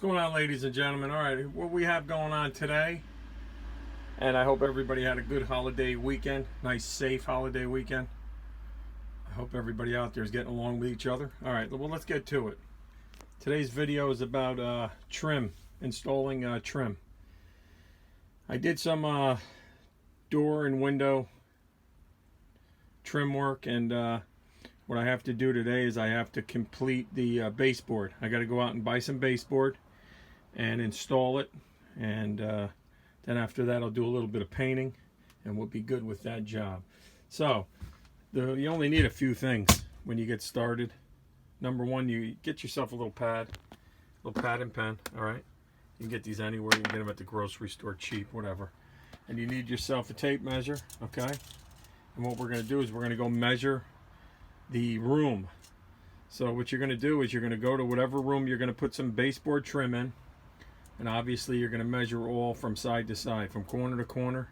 What's going on, ladies and gentlemen? All right, what we have going on today, and I hope everybody had a good holiday weekend, nice safe holiday weekend. I hope everybody out there is getting along with each other. All right, well, let's get to it. Today's video is about trim, installing trim. I did some door and window trim work, and what I have to do today is I have to complete the baseboard. I got to go out and buy some baseboard and install it, and then after that I'll do a little bit of painting and we'll be good with that job. So you only need a few things when you get started. Number one, you get yourself a little pad and pen. All right, you can get these anywhere. You can get them at the grocery store, cheap, whatever. And you need yourself a tape measure. Okay, and what we're going to do is we're going to go measure the room. So what you're going to do is you're going to go to whatever room you're going to put some baseboard trim in, and obviously you're going to measure all from side to side, from corner to corner.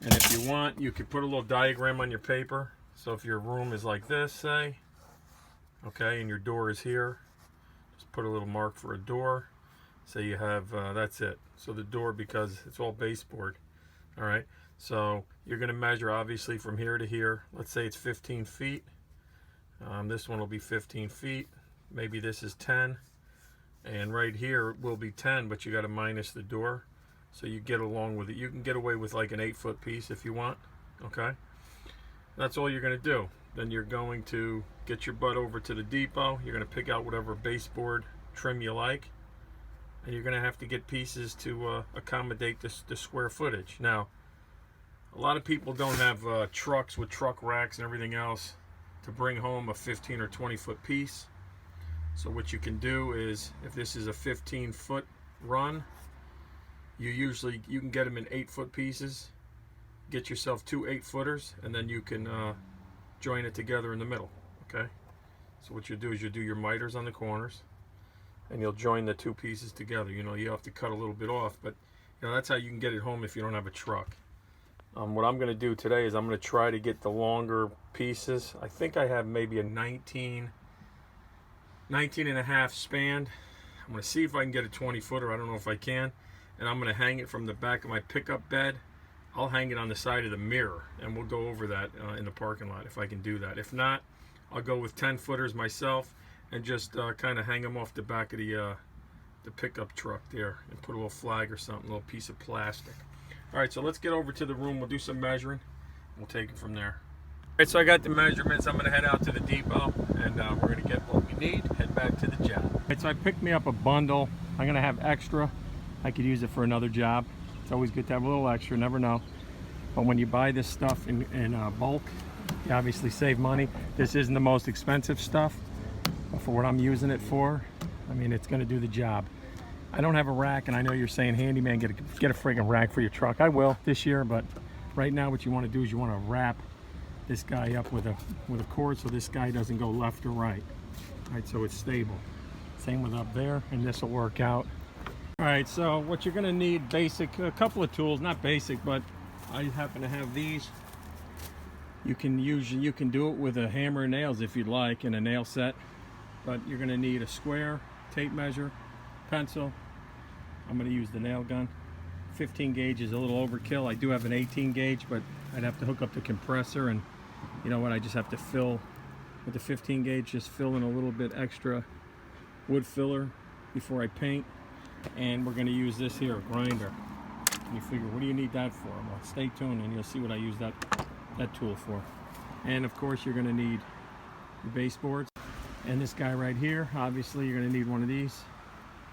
And if you want, you could put a little diagram on your paper. So if your room is like this, say, okay, and your door is here, just put a little mark for a door. Say you have, that's it. So the door, because it's all baseboard. All right, so you're going to measure obviously from here to here. Let's say it's 15 feet. This one will be 15 feet. Maybe this is 10. And right here will be 10, but you got to minus the door. So you get along with it. You can get away with like an 8-foot piece if you want. Okay? That's all you're going to do. Then you're going to get your butt over to the depot. You're going to pick out whatever baseboard trim you like. And you're going to have to get pieces to accommodate the square footage. Now, a lot of people don't have trucks with truck racks and everything else to bring home a 15 or 20 foot piece. So what you can do is, if this is a 15-foot run, you can get them in 8-foot pieces. Get yourself 2 8-footers, and then you can join it together in the middle. Okay, so what you do is you do your miters on the corners, and you'll join the 2 pieces together. You know, you have to cut a little bit off, but you know, that's how you can get it home if you don't have a truck. What I'm going to do today is I'm going to try to get the longer pieces. I think I have maybe a 19 and a half span. I'm going to see if I can get a 20-footer. I don't know if I can. And I'm going to hang it from the back of my pickup bed. I'll hang it on the side of the mirror, and we'll go over that in the parking lot if I can do that. If not, I'll go with 10-footers myself and just kind of hang them off the back of the pickup truck there and put a little flag or something, a little piece of plastic. All right, so let's get over to the room. We'll do some measuring. We'll take it from there. All right, so I got the measurements. I'm going to head out to the depot, and we're going to get what we need, head back to the job. All right, so I picked me up a bundle. I'm going to have extra. I could use it for another job. It's always good to have a little extra, never know. But when you buy this stuff in bulk, you obviously save money. This isn't the most expensive stuff, but for what I'm using it for, I mean, it's going to do the job. I don't have a rack, and I know you're saying, handyman, get a friggin' rack for your truck. I will this year, but right now what you want to do is you want to wrap this guy up with a cord so this guy doesn't go left or right. All right, so it's stable. Same with up there, and this will work out. All right, so what you're going to need, a couple of tools, not basic, but I happen to have these. You can do it with a hammer and nails if you'd like, and a nail set, but you're going to need a square, tape measure, pencil. I'm going to use the nail gun. 15 gauge is a little overkill. I do have an 18 gauge, but I'd have to hook up the compressor, and you know what, I just have to fill with the 15 gauge, just fill in a little bit extra wood filler before I paint. And we're going to use this here, a grinder. And you figure, what do you need that for? Well, stay tuned and you'll see what I use that tool for. And of course you're going to need your baseboards. And this guy right here, obviously you're going to need one of these.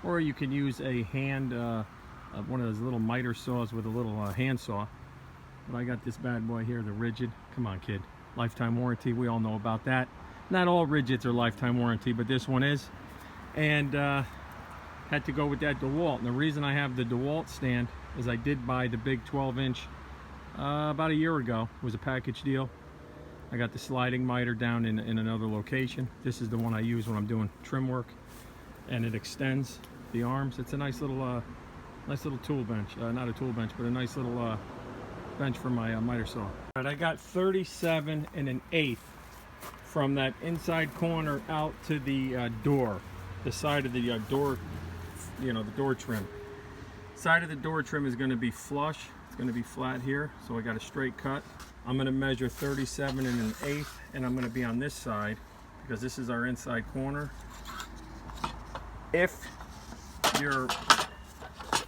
Or you can use a hand, one of those little miter saws with a little hand saw. But I got this bad boy here, the rigid. Come on, kid. Lifetime warranty, we all know about that. Not all rigids are lifetime warranty, but this one is. And had to go with that DeWalt. And the reason I have the DeWalt stand is I did buy the big 12-inch about a year ago. It was a package deal. I got the sliding miter down in another location. This is the one I use when I'm doing trim work, and it extends the arms. It's a nice little tool bench. Not a tool bench, but a nice little bench for my miter saw. All right, I got 37 1/8 from that inside corner out to the door, the side of the door the door trim. Side of the door trim is going to be flush. It's going to be flat here, so I got a straight cut. I'm going to measure 37 1/8, and I'm going to be on this side because this is our inside corner. If your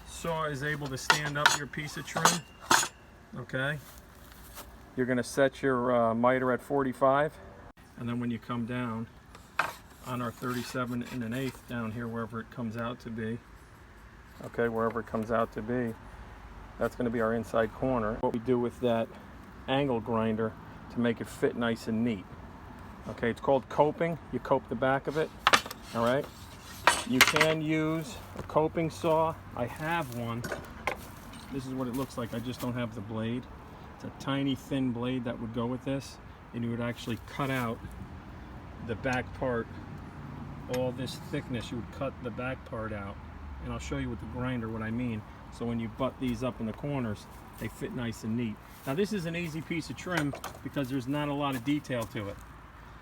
saw is able to stand up your piece of trim, okay, you're going to set your miter at 45, and then when you come down on our 37 1/8 down here, wherever it comes out to be, okay, wherever it comes out to be, that's going to be our inside corner. What we do with that angle grinder to make it fit nice and neat. Okay, it's called coping. You cope the back of it, all right? You can use a coping saw. I have one. This is what it looks like. I just don't have the blade. It's a tiny thin blade that would go with this, and you would actually cut out the back part. All this thickness, you would cut the back part out, and I'll show you with the grinder what I mean. So when you butt these up in the corners, they fit nice and neat. Now this is an easy piece of trim because there's not a lot of detail to it.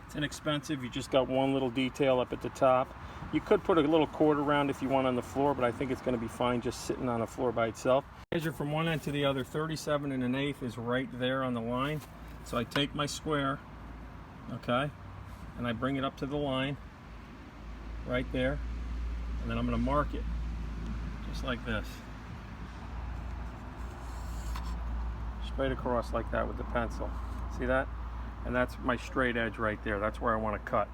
It's inexpensive. You just got one little detail up at the top. You could put a little cord around if you want on the floor, but I think it's going to be fine just sitting on the floor by itself. Measure from one end to the other. 37 1/8 is right there on the line. So I take my square, okay, and I bring it up to the line right there, and then I'm going to mark it just like this, straight across like that with the pencil. See that? And that's my straight edge right there. That's where I want to cut.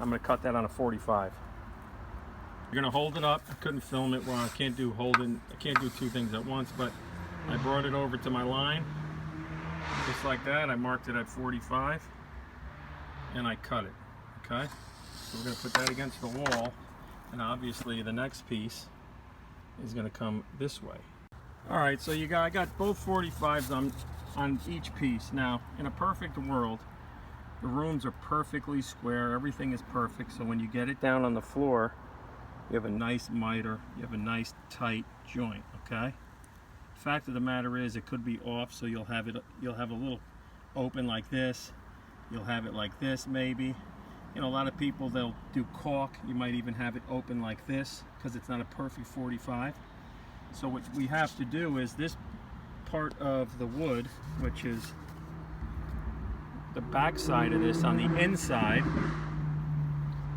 I'm going to cut that on a 45. You're going to hold it up. I couldn't film it. Well, I can't do two things at once, but I brought it over to my line just like that. I marked it at 45 and I cut it. Okay, so we're going to put that against the wall, and obviously the next piece is going to come this way. All right, so I got both 45s on each piece. Now, in a perfect world, the rooms are perfectly square, everything is perfect, so when you get it down on the floor, you have a nice miter, you have a nice tight joint, okay? The fact of the matter is it could be off, so you'll have a little open like this, you'll have it like this maybe. You know, a lot of people, they'll do caulk, you might even have it open like this because it's not a perfect 45. So what we have to do is this part of the wood, which is the back side of this on the inside,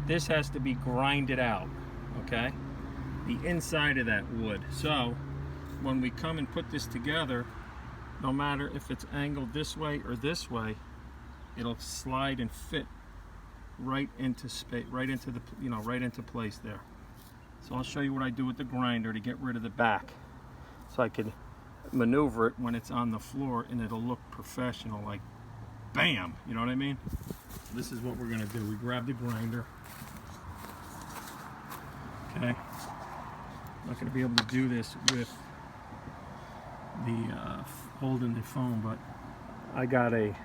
this has to be grinded out, okay? The inside of that wood. So when we come and put this together, no matter if it's angled this way or this way, it'll slide and fit right into space, right into the, right into place there. So I'll show you what I do with the grinder to get rid of the back, so I can maneuver it when it's on the floor and it'll look professional, like bam, you know what I mean? So this is what we're gonna do. We grab the grinder. Okay, I'm not gonna be able to do this with the holding the phone, but I got a. All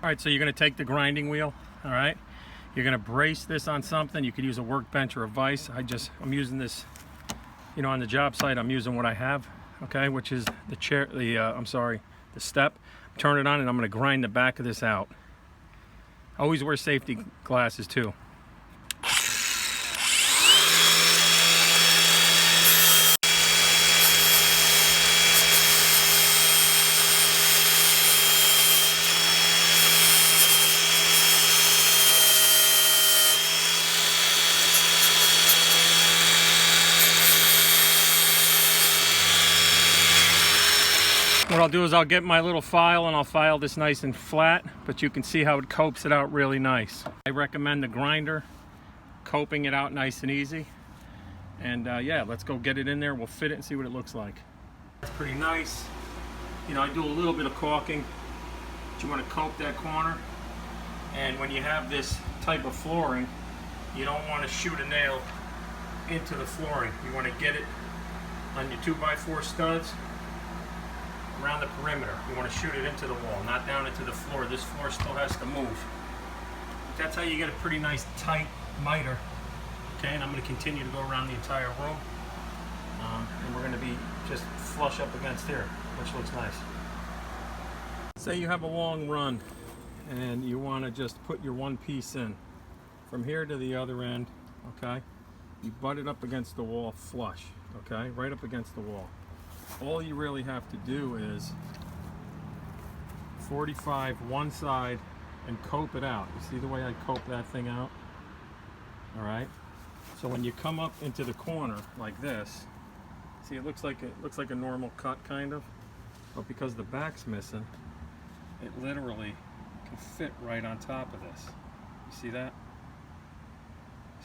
right, so you're gonna take the grinding wheel, all right? You're gonna brace this on something. You could use a workbench or a vise. I'm using this, on the job site. I'm using what I have, okay, which is the chair, the step. Turn it on, and I'm gonna grind the back of this out. Always wear safety glasses too. What I'll do is I'll get my little file and I'll file this nice and flat, but you can see how it copes it out really nice. I recommend the grinder, coping it out nice and easy. And yeah, let's go get it in there. We'll fit it and see what it looks like. It's pretty nice. I do a little bit of caulking, but you want to cope that corner. And when you have this type of flooring, you don't want to shoot a nail into the flooring. You want to get it on your 2x4 studs around the perimeter. You want to shoot it into the wall, not down into the floor. This floor still has to move. But that's how you get a pretty nice tight miter. Okay, and I'm going to continue to go around the entire room. And we're going to be just flush up against here, which looks nice. Say you have a long run and you want to just put your one piece in from here to the other end, okay? you butt it up against the wall flush, okay? Right up against the wall. All you really have to do is 45 one side and cope it out. You see the way I cope that thing out? All right. So when you come up into the corner like this, see it looks like a normal cut kind of, but because the back's missing, it literally can fit right on top of this. You see that?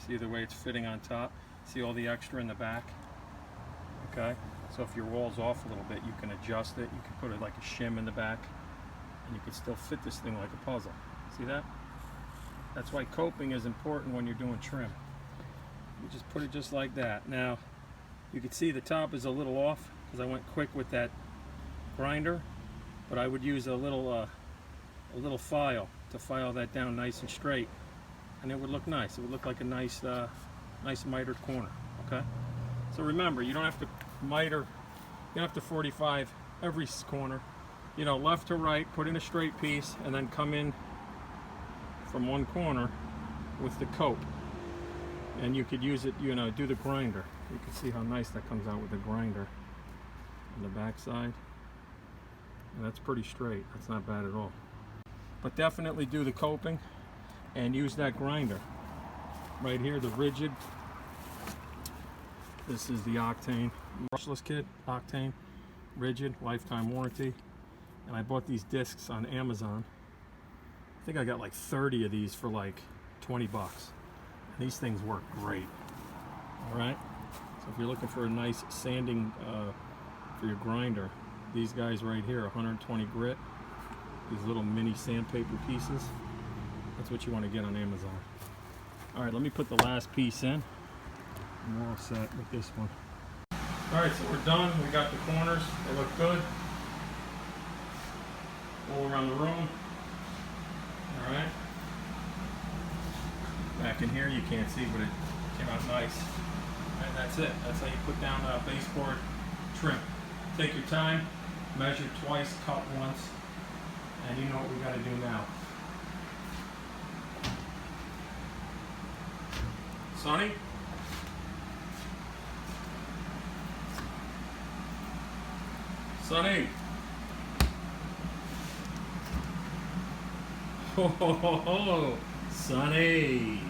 See the way it's fitting on top? See all the extra in the back? Okay? So if your wall's off a little bit, you can adjust it. You can put it like a shim in the back, and you can still fit this thing like a puzzle. See that? That's why coping is important when you're doing trim. You just put it just like that. Now, you can see the top is a little off because I went quick with that grinder, but I would use a little file to file that down nice and straight, and it would look nice. It would look like a nice mitered corner. Okay. So remember, you don't have to miter. You don't have to 45 every corner. You know, left to right. Put in a straight piece, and then come in from one corner with the cope. And you could use it. You know, do the grinder. You can see how nice that comes out with the grinder on the back side. And that's pretty straight. That's not bad at all. But definitely do the coping and use that grinder. Right here, the rigid. This is the Octane brushless kit, Octane, rigid, lifetime warranty. And I bought these discs on Amazon. I think I got like 30 of these for like 20 bucks. And these things work great. All right. So if you're looking for a nice sanding for your grinder, these guys right here, 120 grit, these little mini sandpaper pieces, that's what you want to get on Amazon. All right, let me put the last piece in. And we're all set with this one. All right, so we're done. We got the corners. They look good. All around the room. All right. Back in here, you can't see, but it came out nice. And that's it. That's how you put down a baseboard trim. Take your time, measure twice, cut once, and you know what we got to do now. Sonny? Sonny! Ho ho ho ho! Sonny!